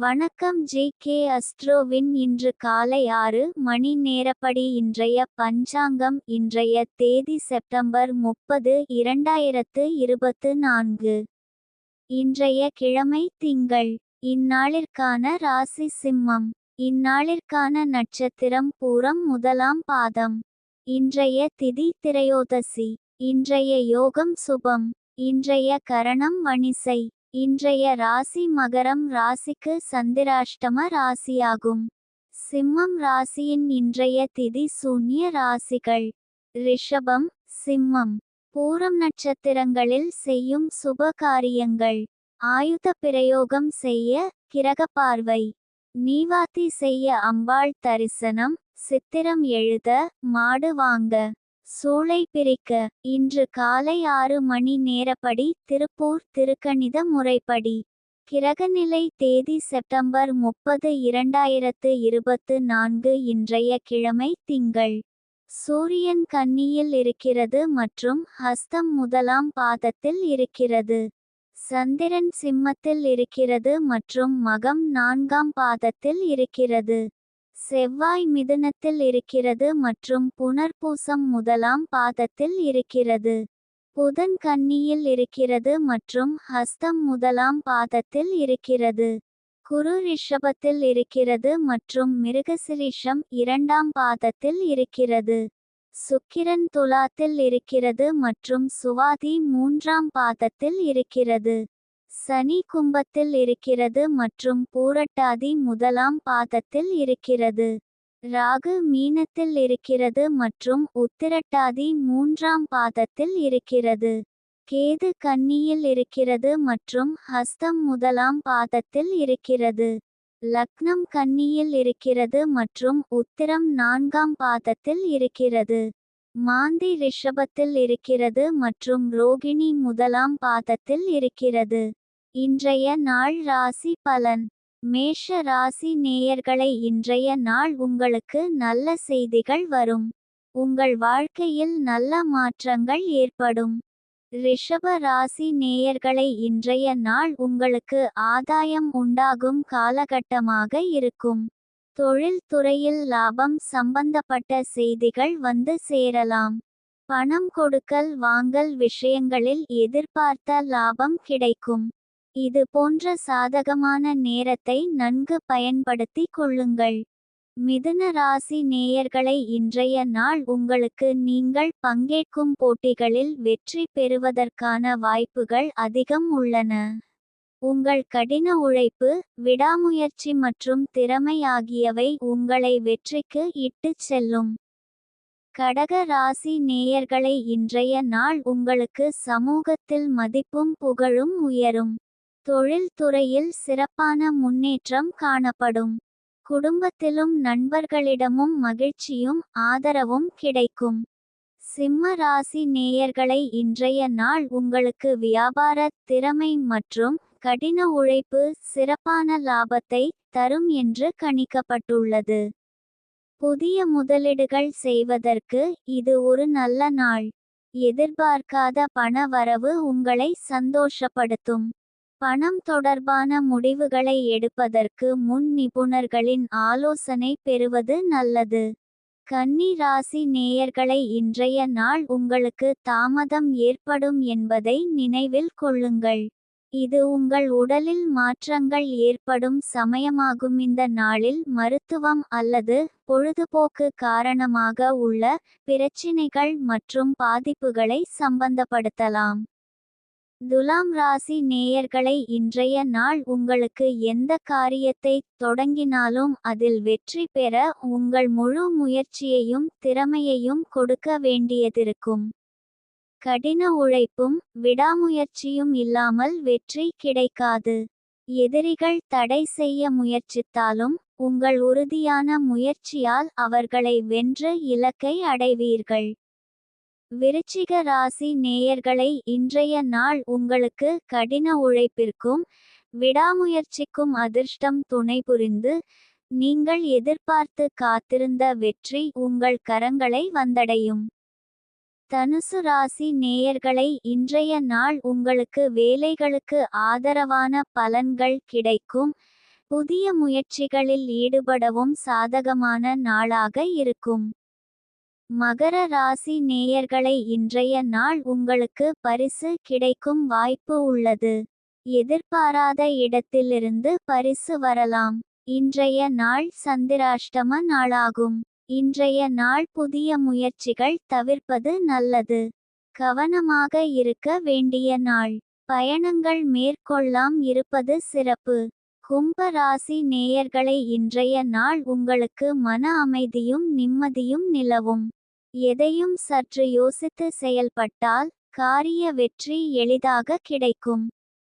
வணக்கம் ஜே.கே. அஸ்ட்ரோவின் இன்று காலை 6 மணி நேரப்படி இன்றைய பஞ்சாங்கம். இன்றைய தேதி செப்டம்பர் 30, 2024. இன்றைய கிழமை திங்கள். இந்நாளிற்கான ராசி சிம்மம். இந்நாளிற்கான நட்சத்திரம் பூரம் முதலாம் பாதம். இன்றைய திதி திரையோதசி. இன்றைய யோகம் சுபம். இன்றைய கரணம் வணிசை. இன்றைய ராசி மகரம் ராசிக்கு சந்திராஷ்டம ராசியாகும். சிம்மம் ராசியின் இன்றைய திதி சூன்ய ராசிகள்: ரிஷபம், சிம்மம். பூரம் நட்சத்திரங்களில் செய்யும் சுப காரியங்கள்: ஆயுத பிரயோகம் செய்ய கிரக பார்வை, நீவாத்தி செய்ய அம்பாள் தரிசனம், சித்திரம் எழுத, மாடு வாங்க, சூளை பிரிக்க. இன்று காலை 6 மணி நேரப்படி திருப்பூர் திருக்கணித முறைப்படி. கிரகநிலை தேதி செப்டம்பர் 30, 2024. இன்றைய கிழமை திங்கள். சூரியன் கன்னியில் இருக்கிறது மற்றும் ஹஸ்தம் முதலாம் பாதத்தில் இருக்கிறது. சந்திரன் சிம்மத்தில் இருக்கிறது மற்றும் மகம் 4ஆம் பாதத்தில் இருக்கிறது. செவ்வாய் மிதுனத்தில் இருக்கிறது மற்றும் புனர்பூசம் முதலாம் பாதத்தில் இருக்கிறது. புதன் கன்னியில் இருக்கிறது மற்றும் ஹஸ்தம் முதலாம் பாதத்தில் இருக்கிறது. குரு ரிஷபத்தில் இருக்கிறது மற்றும் மிருகசிரிஷம் 2ஆம் பாதத்தில் இருக்கிறது. சுக்கிரன் துலாத்தில் இருக்கிறது மற்றும் சுவாதி 3ஆம் பாதத்தில் இருக்கிறது. சனி கும்பத்தில் இருக்கிறது மற்றும் பூரட்டாதி முதலாம் பாதத்தில் இருக்கிறது. ராகு மீனத்தில் இருக்கிறது மற்றும் உத்திரட்டாதி 3ஆம் பாதத்தில் இருக்கிறது. கேது கன்னியில் இருக்கிறது மற்றும் ஹஸ்தம் முதலாம் பாதத்தில் இருக்கிறது. லக்னம் கன்னியில் இருக்கிறது மற்றும் உத்திரம் 4ஆம் பாதத்தில் இருக்கிறது. மாந்தி ரிஷபத்தில் இருக்கிறது மற்றும் ரோகிணி முதலாம் பாதத்தில் இருக்கிறது. இன்றைய நாள் ராசி பலன். மேஷ ராசி நேயர்களை, இன்றைய நாள் உங்களுக்கு நல்ல செய்திகள் வரும். உங்கள் வாழ்க்கையில் நல்ல மாற்றங்கள் ஏற்படும். ரிஷப ராசி நேயர்களை, இன்றைய நாள் உங்களுக்கு ஆதாயம் உண்டாகும் காலகட்டமாக இருக்கும். தொழில் துறையில் லாபம் சம்பந்தப்பட்ட செய்திகள் வந்து சேரலாம். பணம் கொடுக்கல் வாங்கல் விஷயங்களில் எதிர்பார்த்த லாபம் கிடைக்கும். இது போன்ற சாதகமான நேரத்தை நன்கு பயன்படுத்திக் கொள்ளுங்கள். மிதுன ராசி நேயர்களை, இன்றைய நாள் உங்களுக்கு நீங்கள் பங்கேற்கும் போட்டிகளில் வெற்றி பெறுவதற்கான வாய்ப்புகள் அதிகம் உள்ளன. உங்கள் கடின உழைப்பு, விடாமுயற்சி மற்றும் திறமை ஆகியவை உங்களை வெற்றிக்கு இட்டுச் செல்லும். கடக ராசி நேயர்களை, இன்றைய நாள் உங்களுக்கு சமூகத்தில் மதிப்பும் புகழும் உயரும். தொழில் துறையில் சிறப்பான முன்னேற்றம் காணப்படும். குடும்பத்திலும் நண்பர்களிடமும் மகிழ்ச்சியும் ஆதரவும் கிடைக்கும். சிம்ம ராசி நேயர்களை, இன்றைய நாள் உங்களுக்கு வியாபார திறமை மற்றும் கடின உழைப்பு சிறப்பான லாபத்தை தரும் என்று கணிக்கப்பட்டுள்ளது. புதிய முதலீடுகள் செய்வதற்கு இது ஒரு நல்ல நாள். எதிர்பார்க்காத பண வரவு உங்களை சந்தோஷப்படுத்தும். பணம் தொடர்பான முடிவுகளை எடுப்பதற்கு முன் நிபுணர்களின் ஆலோசனை பெறுவது நல்லது. கன்னி ராசி நேயர்களை, இன்றைய நாள் உங்களுக்கு தாமதம் ஏற்படும் என்பதை நினைவில் கொள்ளுங்கள். இது உங்கள் உடலில் மாற்றங்கள் ஏற்படும் சமயமாகும். இந்த நாளில் மருத்துவம் அல்லது பொழுதுபோக்கு காரணமாக உள்ள பிரச்சினைகள் மற்றும் பாதிப்புகளை சம்பந்தப்படுத்தலாம். துலாம் ராசி நேயர்களை, இன்றைய நாள் உங்களுக்கு எந்த காரியத்தை தொடங்கினாலும் அதில் வெற்றி பெற உங்கள் முழு முயற்சியையும் திறமையையும் கொடுக்க வேண்டியதிருக்கும். கடின உழைப்பும் விடாமுயற்சியும் இல்லாமல் வெற்றி கிடைக்காது. எதிரிகள் தடை செய்ய முயற்சித்தாலும் உங்கள் உறுதியான முயற்சியால் அவர்களை வென்று இலக்கை அடைவீர்கள். விருச்சிக ராசி நேயர்களை, இன்றைய நாள் உங்களுக்கு கடின உழைப்பிற்கும் விடாமுயற்சிக்கும் அதிர்ஷ்டம் துணை புரிந்து நீங்கள் எதிர்பார்த்து காத்திருந்த வெற்றி உங்கள் கரங்களை வந்தடையும். தனுசு ராசி நேயர்களை, இன்றைய நாள் உங்களுக்கு வேலைகளுக்கு ஆதரவான பலன்கள் கிடைக்கும். புதிய முயற்சிகளில் ஈடுபடவும் சாதகமான நாளாக இருக்கும். மகர ராசி நேயர்களை இன்றைய நாள் உங்களுக்கு பரிசு கிடைக்கும் வாய்ப்பு உள்ளது. எதிர்பாராத இடத்திலிருந்து பரிசு வரலாம். இன்றைய நாள் சந்திராஷ்டம நாளாகும். இன்றைய நாள் புதிய முயற்சிகள் தவிர்ப்பது நல்லது. கவனமாக இருக்க வேண்டிய நாள். பயணங்கள் மேற்கொள்ளாம் இருப்பது சிறப்பு. கும்ப ராசி நேயர்களை இன்றைய நாள் உங்களுக்கு மன அமைதியும் நிம்மதியும் நிலவும். எதையும் சற்று யோசித்து செயல்பட்டால் காரிய வெற்றி எளிதாக கிடைக்கும்.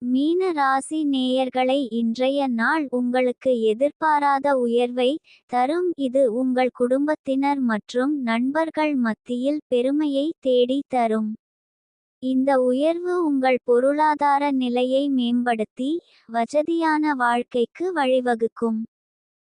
மீன ராசி நேயர்களை இன்றைய நாள் உங்களுக்கு எதிர்பாராத உயர்வை தரும். இது உங்கள் குடும்பத்தினர் மற்றும் நண்பர்கள் மத்தியில் பெருமையை தேடி தரும். இந்த உயர்வு உங்கள் பொருளாதார நிலையை மேம்படுத்தி வசதியான வாழ்க்கைக்கு வழிவகுக்கும்.